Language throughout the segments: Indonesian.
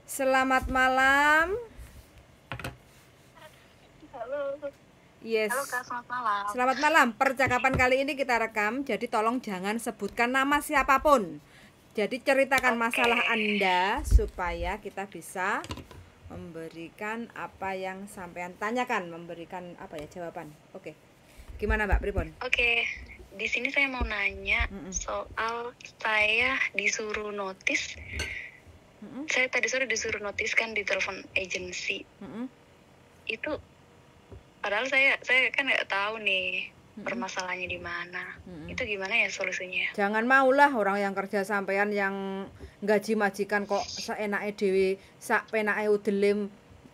Selamat malam. Halo. Yes. Halo Kak, selamat malam. Selamat malam. Percakapan kali ini kita rekam, jadi tolong jangan sebutkan nama siapapun. Jadi ceritakan masalah Anda supaya kita bisa memberikan apa yang sampean tanyakan, memberikan apa ya jawaban. Oke. Gimana Mbak Pripon? Oke. Di sini saya mau nanya soal saya disuruh notis. Saya tadi sore disuruh notis kan di telepon agensi. Itu padahal saya kan nggak tahu nih permasalahannya di mana. Itu gimana ya solusinya? Jangan maulah orang yang kerja sampean yang gaji majikan kok seenake dhewe, sak penake udelim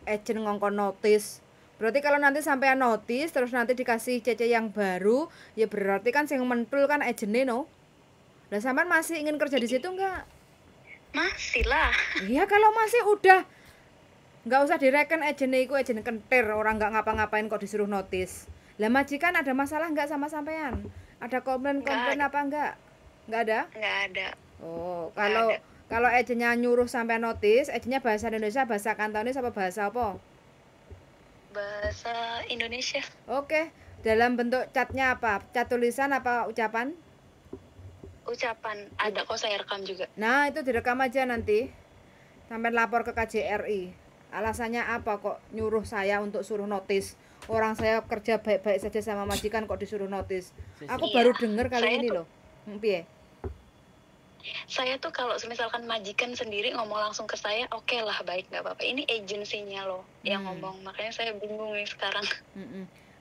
agent ngongkon notis. Berarti kalau nanti sampean notis terus nanti dikasih CC yang baru, ya berarti kan sing mentul kan agentnya no. Lah sampean masih ingin kerja di situ enggak? Masih lah. Iya kalau masih udah nggak usah direken agentnya iku agent kentir, orang nggak ngapa-ngapain kok disuruh notis. Lah majikan ada masalah nggak sama sampean? Ada komplain-komplain apa enggak? Nggak ada? Nggak ada. Oh, Nggak kalau agentnya nyuruh sampean notis, agentnya bahasa Indonesia, bahasa Kantonis apa bahasa apa? Bahasa Indonesia. Oke, dalam bentuk chatnya apa? Chat tulisan apa ucapan? Ucapan. Ada kok saya rekam juga. Nah, itu direkam aja nanti. Sampai lapor ke KJRI. Alasannya apa kok nyuruh saya untuk suruh notis? Orang saya kerja baik-baik saja sama majikan kok disuruh notis. Aku baru dengar kali ini loh. Piye? Saya tuh kalau misalkan majikan sendiri ngomong langsung ke saya, oke lah, baik, nggak apa-apa. Ini agensinya loh yang ngomong, makanya saya bingung nih sekarang.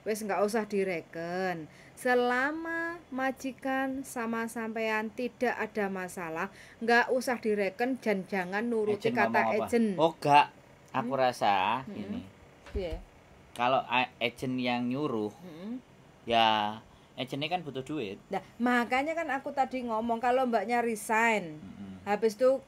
Wes nggak usah direken. Selama majikan sama sampean tidak ada masalah, nggak usah direken dan jangan nuruti kata agent. Oh enggak, aku rasa ini. Yeah. Kalau agent yang nyuruh, ya agentnya kan butuh duit. Nah, makanya kan aku tadi ngomong kalau mbaknya resign, habis itu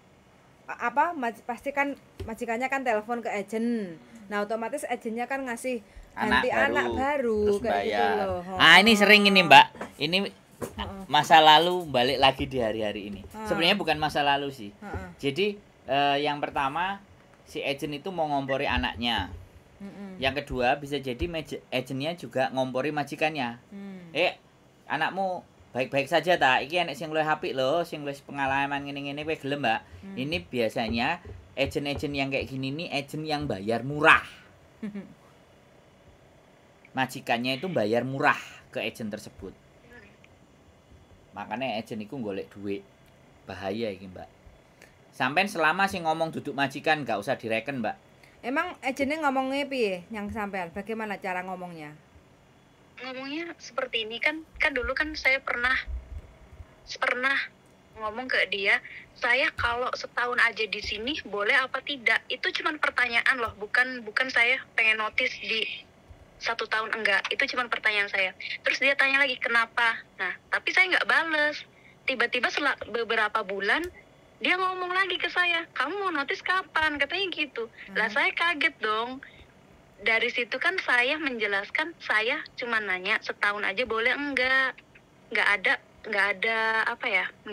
pasti kan majikannya kan telepon ke agent. Nah, otomatis agentnya kan ngasih ganti anak baru terus kayak bayar. gitu loh. Ini sering ini Mbak. Ini masa lalu balik lagi di hari-hari ini. Sebenarnya bukan masa lalu sih. Jadi yang pertama si agent itu mau ngompori anaknya. Yang kedua bisa jadi agentnya juga ngompori majikannya. Anakmu baik-baik saja ta? Iki enek sing luwih apik lho, sing wis pengalaman ngene-ngene kowe gelem, Mbak. Ini biasanya agent-agent yang kayak gini nih agent yang bayar murah. Majikannya itu bayar murah ke agent tersebut. Makanya agent itu golek duit. Bahaya iki, Mbak. Sampai selama sih ngomong duduk majikan gak usah direken, Mbak. Emang agentnya ngomongnya piye yang sampean? Bagaimana cara ngomongnya? Ngomongnya seperti ini kan dulu kan saya pernah ngomong ke dia, saya kalau setahun aja di sini boleh apa tidak? Itu cuma pertanyaan loh, bukan saya pengen notis di 1 tahun, enggak. Itu cuma pertanyaan saya. Terus dia tanya lagi kenapa. Nah, tapi saya nggak bales. Tiba-tiba setelah beberapa bulan dia ngomong lagi ke saya, kamu mau notis kapan? Katanya gitu. Lah saya kaget dong. Dari situ kan saya menjelaskan, saya cuma nanya setahun aja boleh enggak? Nggak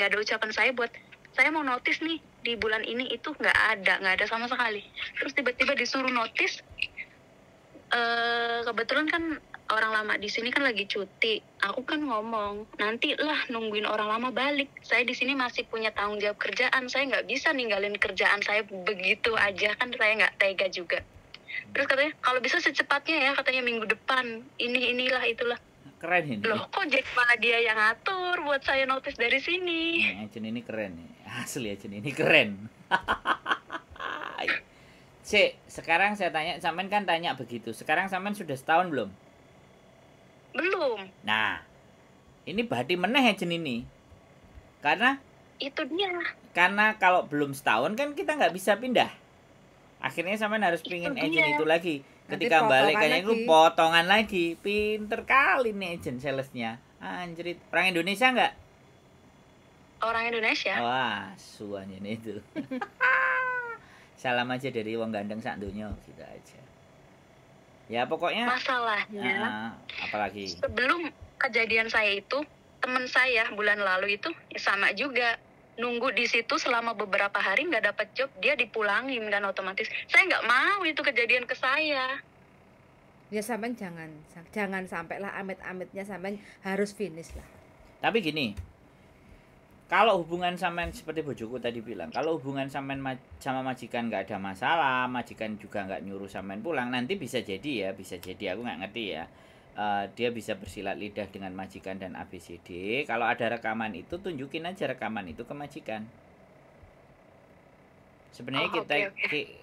ada ucapan saya buat saya mau notis nih di bulan ini, itu nggak ada sama sekali. Terus tiba-tiba disuruh notis. Kebetulan kan orang lama di sini kan lagi cuti. Aku kan ngomong, nantilah nungguin orang lama balik. Saya di sini masih punya tanggung jawab kerjaan. Saya nggak bisa ninggalin kerjaan saya begitu aja, kan saya nggak tega juga. Terus katanya kalau bisa secepatnya ya, katanya minggu depan. Inilah itulah. Keren ini. Loh, kok jadi malah dia yang ngatur buat saya notis dari sini. Agent ini keren nih. Asli agent ini keren. Sekarang saya tanya, sampean kan tanya begitu. Sekarang sampean sudah setahun belum? Belum. Nah, ini berarti meneh agent ini. Karena itu dia. Karena kalau belum setahun kan kita nggak bisa pindah. Akhirnya sampean harus pingin agent itu lagi. Ketika balik kayaknya itu potongan lagi. Pinter kali nih agent salesnya. Anjrit. Orang Indonesia nggak? Orang Indonesia. Wah, suanya itu. Salam aja dari wong gandeng sak donya gitu aja. Ya pokoknya masalahnya apalagi sebelum kejadian saya itu, teman saya bulan lalu itu ya sama juga nunggu di situ selama beberapa hari nggak dapat job, dia dipulangin kan otomatis. Saya nggak mau itu kejadian ke saya. Ya sampean jangan sampai lah amit-amitnya sampean harus finish lah. Tapi gini, kalau hubungan sampean seperti bojoku tadi bilang, kalau hubungan sampean sama majikan nggak ada masalah, majikan juga nggak nyuruh sampean pulang, nanti bisa jadi aku nggak ngerti ya. Dia bisa bersilat lidah dengan majikan dan ABCD. Kalau ada rekaman itu, tunjukin aja rekaman itu ke majikan. Sebenarnya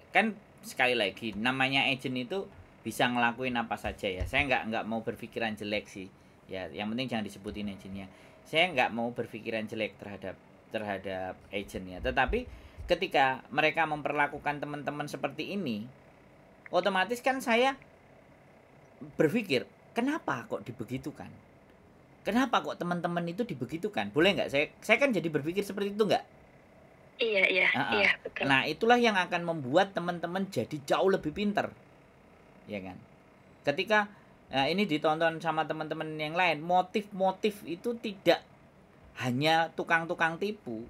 kan sekali lagi, namanya agent itu bisa ngelakuin apa saja ya. Saya nggak mau berpikiran jelek sih. Ya, yang penting jangan disebutin agentnya. Saya nggak mau berpikiran jelek terhadap agentnya. Tetapi ketika mereka memperlakukan teman-teman seperti ini, otomatis kan saya berpikir, kenapa kok dibegitukan? Kenapa kok teman-teman itu dibegitukan? Boleh nggak? Saya kan jadi berpikir seperti itu nggak? Iya, betul. Nah, itulah yang akan membuat teman-teman jadi jauh lebih pinter. Ya kan? Ketika ini ditonton sama teman-teman yang lain, motif-motif itu tidak hanya tukang-tukang tipu.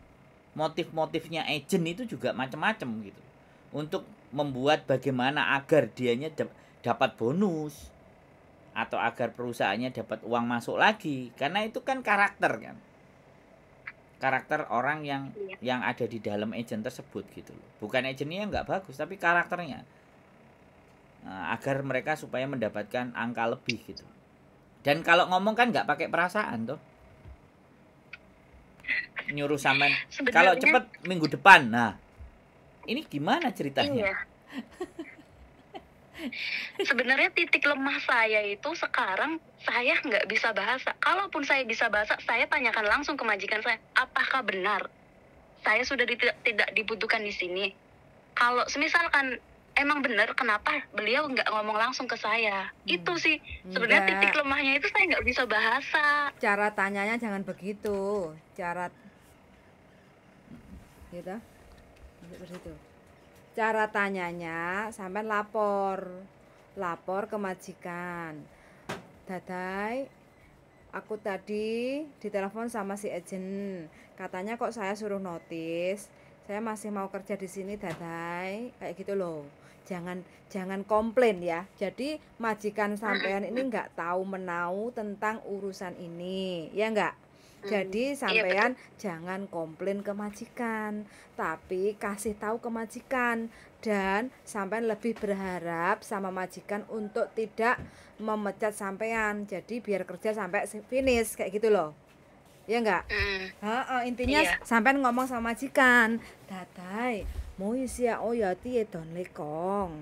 Motif-motifnya agent itu juga macam-macam gitu. Untuk membuat bagaimana agar dianya dapat bonus atau agar perusahaannya dapat uang masuk lagi, karena itu kan karakter kan. Karakter orang yang ada di dalam agent tersebut gitu loh. Bukan agentnya yang nggak bagus, tapi karakternya. Agar mereka supaya mendapatkan angka lebih gitu. Dan kalau ngomong kan nggak pakai perasaan tuh. Nyuruh sampean kalau cepet minggu depan. Nah, ini gimana ceritanya? Iya. Sebenarnya titik lemah saya itu sekarang saya nggak bisa bahasa. Kalaupun saya bisa bahasa, saya tanyakan langsung ke majikan saya, apakah benar saya sudah tidak dibutuhkan di sini? Kalau semisalkan emang benar, kenapa beliau nggak ngomong langsung ke saya? Itu sih sebenarnya titik lemahnya itu, saya nggak bisa bahasa. Cara tanyanya jangan begitu, gitu, begitu. Cara tanyanya sampai lapor ke majikan. Dadai, aku tadi ditelepon sama si agent, katanya kok saya suruh notis, saya masih mau kerja di sini Dadai, kayak gitu loh. Jangan komplain ya. Jadi majikan sampean ini nggak tahu menau tentang urusan ini, ya nggak? Jadi sampean jangan komplain ke majikan, tapi kasih tahu ke majikan, dan sampean lebih berharap sama majikan untuk tidak memecat sampean. Jadi biar kerja sampai finish kayak gitu loh. Ya enggak? Intinya sampean ngomong sama majikan, Dadai, mau ya ti don lekong.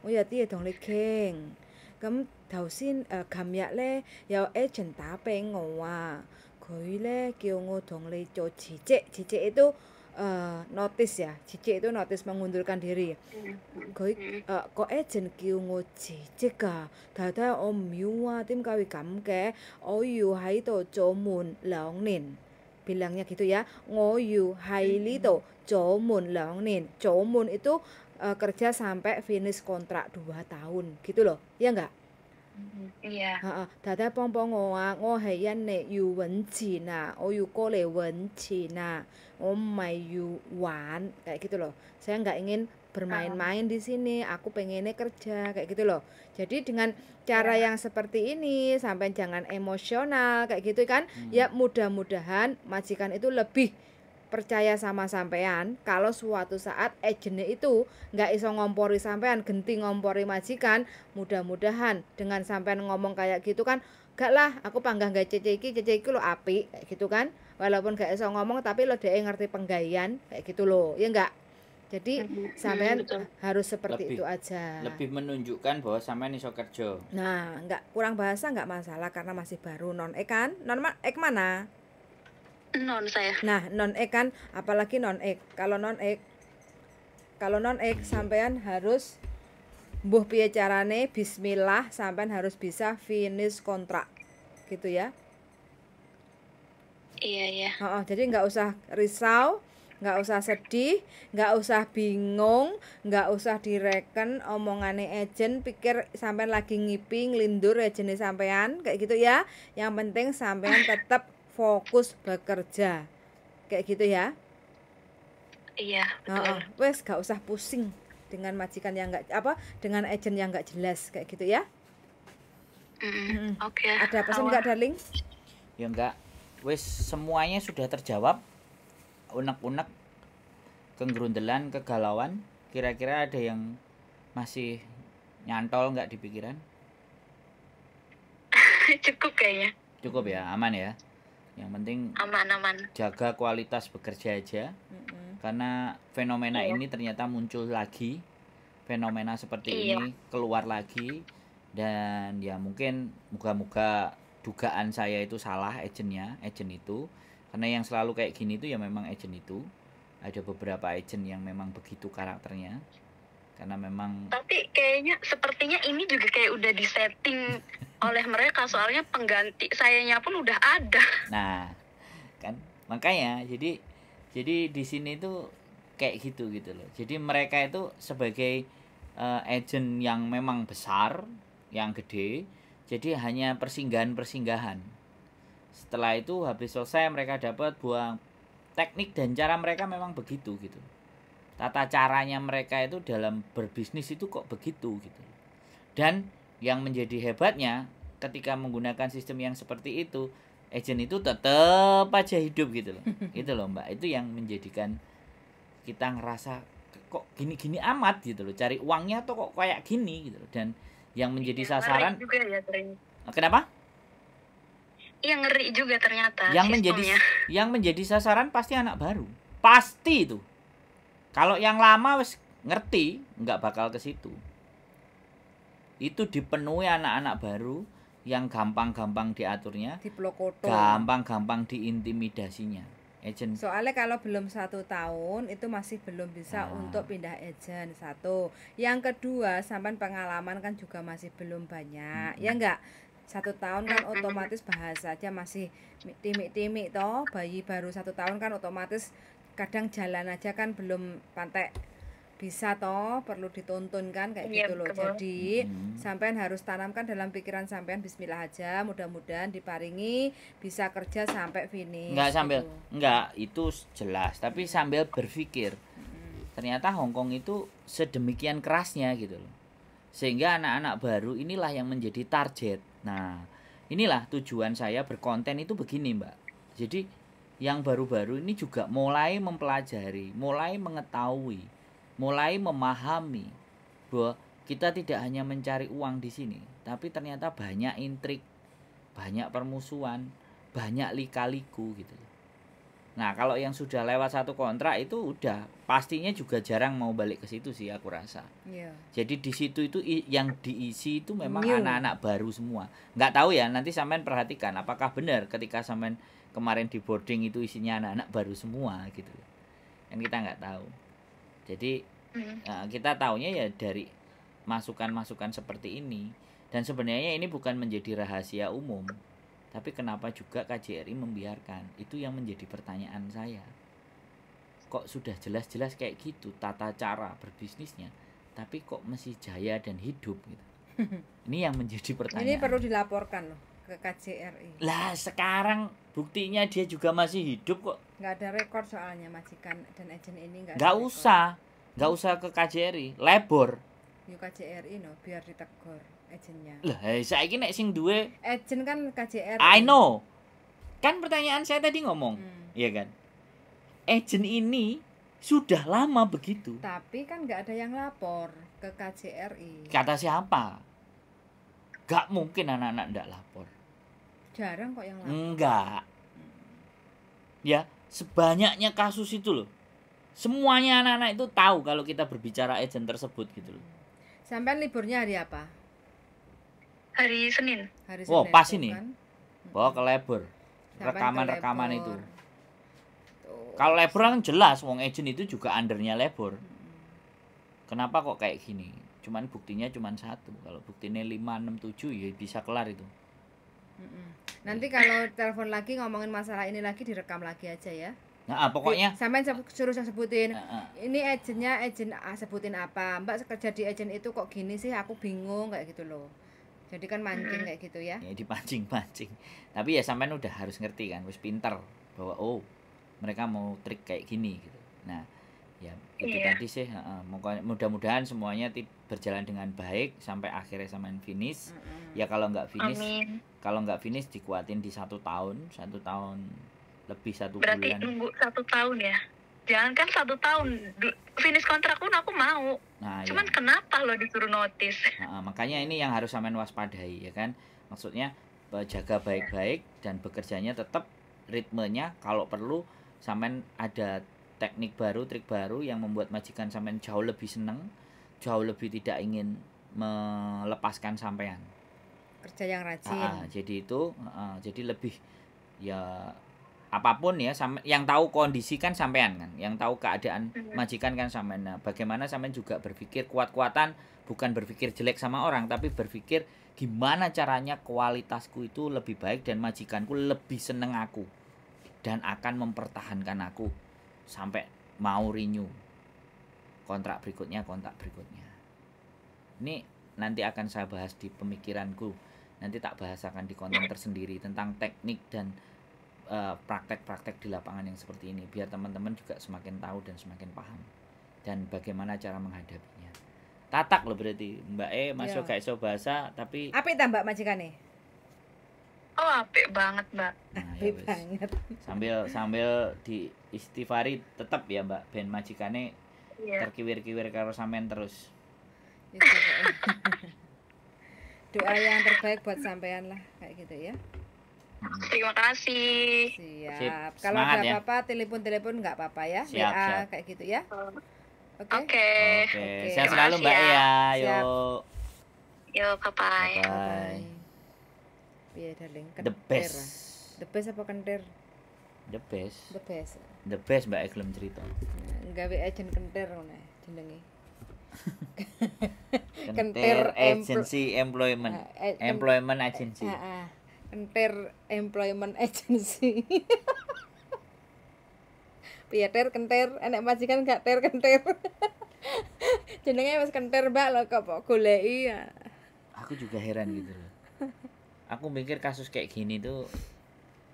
Ya ti don lekeng. Kem dausin gamyak le ya agent tape ngowa. Goile kiongo dong le cho cicik itu notis ya. Cicik itu notis mengundurkan diri. Goi kok agent kiongo cicik ka. Dada om yuwa tim kawi kamke oyu hai to jomun longnin. Bilangnya gitu ya. Ngoyu hai li to jomun longnin. Jomun itu kerja sampai finish kontrak 2 tahun gitu loh. Ya enggak? Iya. Dada pong ngo heyan ne yu wen qin yu go le wen qin mai yu wan, kayak gitu loh. Saya nggak ingin bermain-main di sini, aku pengennya kerja kayak gitu loh. Jadi dengan cara yang seperti ini sampai jangan emosional kayak gitu kan. Ya mudah-mudahan majikan itu lebih percaya sama sampean. Kalau suatu saat agentnya itu nggak iso ngompori sampean, genti ngompori majikan, mudah-mudahan dengan sampean ngomong kayak gitu kan, gak lah aku panggah gak cece iki lo apik kayak gitu kan. Walaupun gak iso ngomong tapi lo dia ngerti penggayaan kayak gitu loh, ya enggak? Jadi sampean harus seperti itu aja. Lebih menunjukkan bahwa sampean iso kerja. Nah, nggak kurang bahasa nggak masalah karena masih baru non-ek kan. Non-ek mana? Non saya. Nah, non-ek kan, apalagi non-ek. Kalau non-ek sampean harus mbuh piye carane bismillah sampean harus bisa finish kontrak. Gitu ya. Iya. Jadi nggak usah risau, nggak usah sedih, nggak usah bingung, nggak usah direken omongane agent, pikir sampean lagi ngipi nglindur agentnya sampean kayak gitu ya. Yang penting sampean tetap fokus bekerja kayak gitu ya. Iya, betul. Wes gak usah pusing dengan majikan yang enggak dengan agent yang enggak jelas kayak gitu ya. Oke. Ada pesan enggak, darling? Ya enggak, wis semuanya sudah terjawab. Unek-unek, kegerundelan, kegalauan, kira-kira ada yang masih nyantol nggak di pikiran? Cukup kayaknya. Cukup ya, aman ya. Yang penting Aman. jaga kualitas bekerja aja. Karena fenomena ini ternyata muncul lagi. Fenomena seperti ini keluar lagi. Dan ya mungkin moga-moga dugaan saya itu salah, agent itu. Karena yang selalu kayak gini itu ya memang agent itu. Ada beberapa agent yang memang begitu karakternya. Karena memang tapi kayaknya sepertinya ini juga kayak udah disetting oleh mereka, soalnya pengganti sayanya pun udah ada. Nah, kan makanya jadi di sini tuh kayak gitu loh. Jadi mereka itu sebagai agent yang memang besar, yang gede, jadi hanya persinggahan. Setelah itu habis selesai mereka dapat buang teknik dan cara mereka memang begitu gitu. Tata caranya mereka itu dalam berbisnis itu kok begitu gitu. Dan yang menjadi hebatnya ketika menggunakan sistem yang seperti itu, agent itu tetap aja hidup gitu loh. Itu loh Mbak, itu yang menjadikan kita ngerasa kok gini-gini amat gitu loh. Cari uangnya tuh kok kayak gini gitu loh. Dan yang menjadi sasaran juga ya, kenapa? Iya, ngeri juga ternyata yang menjadi sasaran pasti anak baru. Pasti itu. Kalau yang lama wis ngerti nggak bakal ke situ. Itu dipenuhi anak-anak baru yang gampang-gampang diaturnya, gampang-gampang diintimidasinya. Agent. Soalnya kalau belum 1 tahun itu masih belum bisa untuk pindah agent. 1. Yang kedua, sampai pengalaman kan juga masih belum banyak. Ya enggak? 1 tahun kan otomatis bahasa aja masih timik-timik toh. Bayi baru 1 tahun kan otomatis kadang jalan aja kan belum pantek bisa toh, perlu dituntun kan kayak gitu loh. Jadi sampean harus tanamkan dalam pikiran sampean bismillah aja, mudah-mudahan diparingi bisa kerja sampai finish. Enggak itu jelas, tapi sambil berpikir ternyata Hongkong itu sedemikian kerasnya gitu loh, sehingga anak-anak baru inilah yang menjadi target. Nah inilah tujuan saya berkonten itu begini Mbak. Jadi yang baru-baru ini juga mulai mempelajari, mulai mengetahui, mulai memahami bahwa kita tidak hanya mencari uang di sini, tapi ternyata banyak intrik, banyak permusuhan, banyak lika-liku gitu. Nah, kalau yang sudah lewat 1 kontrak itu udah pastinya juga jarang mau balik ke situ sih aku rasa. Yeah. Jadi di situ itu yang diisi itu memang anak-anak baru semua. Nggak tahu ya, nanti sampean perhatikan apakah benar ketika sampean kemarin di boarding itu isinya anak-anak baru semua gitu. Kan kita nggak tahu. Jadi kita taunya ya dari masukan-masukan seperti ini. Dan sebenarnya ini bukan menjadi rahasia umum. Tapi kenapa juga KJRI membiarkan? Itu yang menjadi pertanyaan saya. Kok sudah jelas-jelas kayak gitu tata cara berbisnisnya, tapi kok masih jaya dan hidup gitu. Ini yang menjadi pertanyaan. Ini perlu dilaporkan loh ke KJRI. Lah sekarang buktinya dia juga masih hidup kok. Nggak ada rekor soalnya majikan dan agent ini nggak usah ke KJRI, labor. Yuk KJRI no, biar ditegur agentnya. Lah saiki nek sing duwe agent kan KJRI. I know. Kan pertanyaan saya tadi ngomong, iya kan? Agent ini sudah lama begitu. Tapi kan nggak ada yang lapor ke KJRI. Kata siapa? Gak mungkin anak-anak ndak lapor. Jarang kok yang lapor. Enggak. Ya, sebanyaknya kasus itu loh. Semuanya anak-anak itu tahu kalau kita berbicara agent tersebut gitu loh. Sampai liburnya hari apa? Hari Senin. Oh, pas ini. Kan? Bawa ke labor. Rekaman-rekaman itu. Kalau labor kan jelas, wong agent itu juga undernya labor. Kenapa kok kayak gini? Cuman buktinya cuman 1. Kalau buktinya 5, 6, 7 ya bisa kelar itu. Nanti kalau telepon lagi ngomongin masalah ini lagi direkam lagi aja ya. Nah, pokoknya sampean suruh saya sebutin. Ini agentnya agent sebutin apa? Mbak kerja di agent itu kok gini sih? Aku bingung kayak gitu loh. Jadi kan mancing kayak gitu ya. Ya dipancing-pancing. Tapi ya sampean udah harus ngerti kan, harus pintar bahwa mereka mau trik kayak gini gitu. Nah, Ya itu Iya. tadi sih, mudah-mudahan semuanya berjalan dengan baik sampai akhirnya sampean finish. Ya kalau nggak finish dikuatin di 1 tahun lebih 1 Berarti bulan. nunggu 1 tahun ya? Jangan kan 1 tahun finish kontrak pun aku mau. Nah, Cuman ya. kenapa lo disuruh notice? Makanya ini yang harus sampean waspadai ya kan. Maksudnya jaga baik-baik dan bekerjanya tetap ritmenya, kalau perlu sampean ada teknik baru, trik baru yang membuat majikan sampean jauh lebih seneng, jauh lebih tidak ingin melepaskan sampean. Kerja yang rajin. Jadi itu jadi lebih ya apapun ya, yang tahu kondisi kan sampean kan, yang tahu keadaan majikan kan sampean. Nah, bagaimana sampean juga berpikir kuat-kuatan, bukan berpikir jelek sama orang, tapi berpikir gimana caranya kualitasku itu lebih baik dan majikanku lebih seneng aku dan akan mempertahankan aku sampai mau renew kontrak berikutnya. Ini nanti akan saya bahas di pemikiranku, nanti tak bahasakan di konten tersendiri tentang teknik dan praktek-praktek di lapangan yang seperti ini, biar teman-teman juga semakin tahu dan semakin paham dan bagaimana cara menghadapinya. Tatak loh berarti Mbak masuk gak iso bahasa tapi apik ta Mbak majikane? Oh, apik banget, Mbak. Nah, Apik banget. Sambil di istighfari tetap ya Mbak, ben majikane terkiwir-kiwir karo sampean terus. Itu doa yang terbaik buat sampean lah kayak gitu ya. Terima kasih. Siap. Kalau ada apa-apa telepon nggak apa-apa ya. Siap. Kayak gitu ya. Oke. Sehat selalu Mbak ya. Yuk. Yuk, bye-bye. Bye. Iya, darling. The best. The best apa kentir? The best. The best. The best Mbak gelem cerita. Gawe agent kentir ngono jenenge. Kentir Agency Employment. Employment Agency. Kentir Employment Agency. Piye ter kentir, enek majikan gak ter kentir. Jenenge wis kentir Mbak lho kok goleki ya. Aku juga heran gitu loh. Aku mikir kasus kayak gini tuh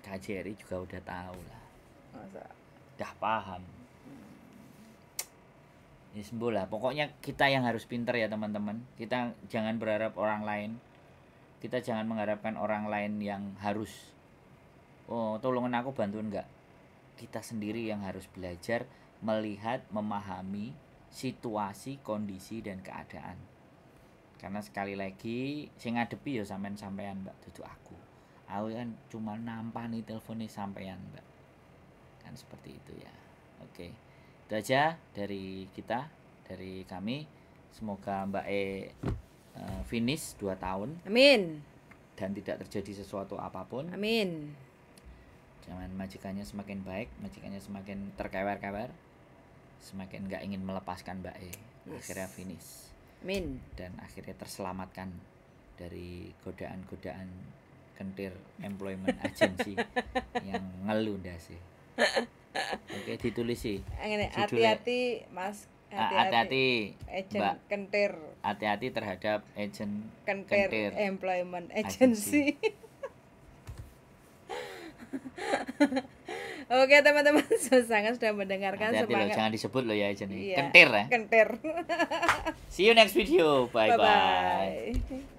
KJRI juga udah tahu lah. Masa? Udah paham. Ya sembuh lah. Pokoknya kita yang harus pinter ya teman-teman. Kita jangan berharap orang lain. Kita jangan mengharapkan orang lain yang harus tolongan aku bantuin enggak. Kita sendiri yang harus belajar melihat, memahami situasi, kondisi dan keadaan. Karena sekali lagi sing ngadepi ya sampean Mbak, dudu aku. Aku kan cuma nampani teleponnya sampean Mbak. Kan seperti itu ya. Oke. Itu aja dari kita, dari kami. Semoga Mbak finish 2 tahun. Amin. Dan tidak terjadi sesuatu apapun. Amin. Jangan majikannya semakin baik, majikannya semakin terkewer-kewer, semakin gak ingin melepaskan Mbak Akhirnya finish. Amin. Dan akhirnya terselamatkan dari godaan-godaan kentir employment agency yang ngeluh sih. Oke, ditulis sih. Hati-hati Mas. Hati-hati Mbak kentir. Hati-hati terhadap agent kentir employment agency. Oke teman-teman, sangat sudah mendengarkan. Hati-hati loh, jangan disebut loh ya agent. Iya, kentir ya. Kentir. See you next video. Bye bye.